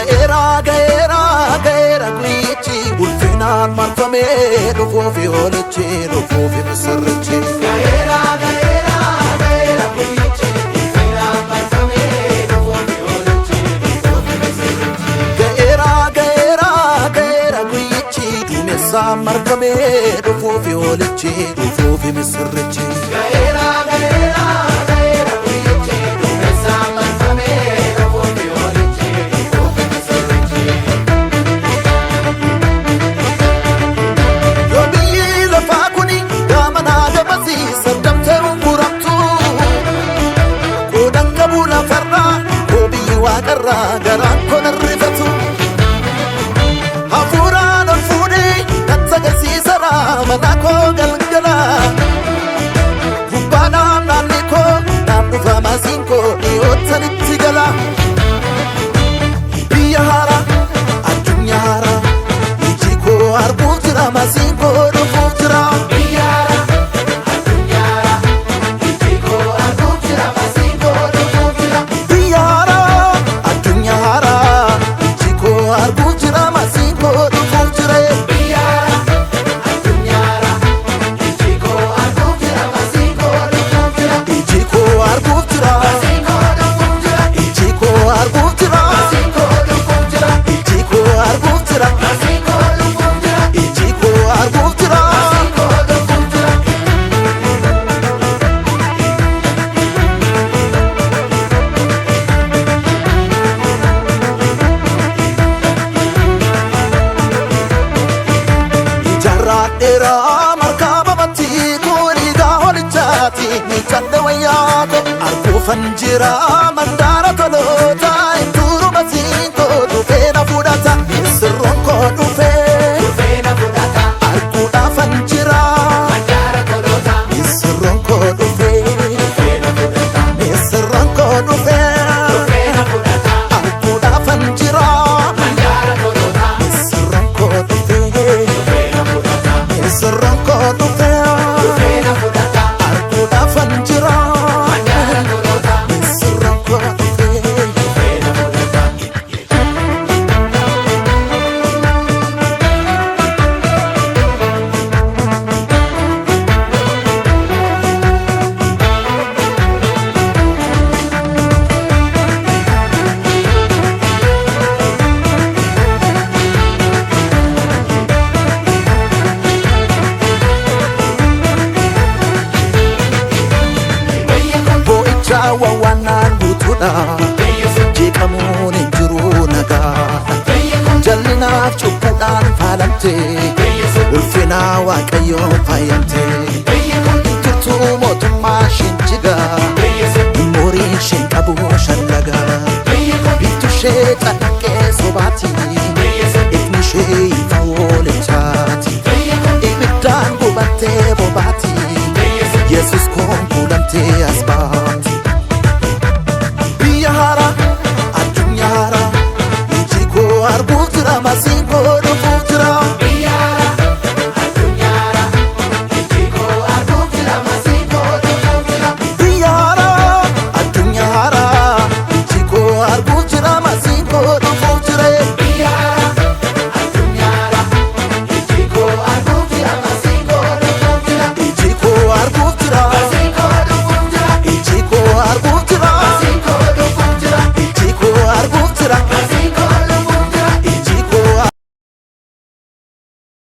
Gaera guici ulfinan marfame Lufofi holici lufofi misrici Gaera guici ulfinan marfame Lufofi holici lufofi misrici Gaera guici dumessa marfame Lufofi holici lufofi misrici Gaera guici dumessa marfame Lufofi holici lufofi misrici Garan con arrivatu Hafurano fudi Natagasi sara Manako galgala Kubana naniko Nanu famazinko Iotani tigala Biyahara Adunyara Ijiko arbutira Mazinko rufutira Biyahara Adunyara Ijiko arbutira Mazinko rufutira Biyahara Arbujira masinko dufujire Biyara adunyara Ijiko arbujira masinko dufujira Ijiko arbujira masinko dufujira Ijiko arbujira masinko dufujira Ijiko arbujira masinko dufujira Ijiko arbujira masinko dufujira Era markaba batti kuni da holichati ni chanda wayako arku fanjira mandara tolota inturu masinko dufena fudata sirron ko dufena fudata arku da fanjira mandara tolota sirron ko dufena fudata sirron ko dufena fudata arku da fanjira mandara tolota sirron ko dufena fudata Serangko dufena fudata Arkuda fanjira Mandara tolota Serangko dufena fudata Wawanan butuda Jikamun injiru naga Jalina cukudan falante Ulfina wakayo payante Turtu motuma shinjiga Muri shinkabu shalaga Bitu shetanake sobati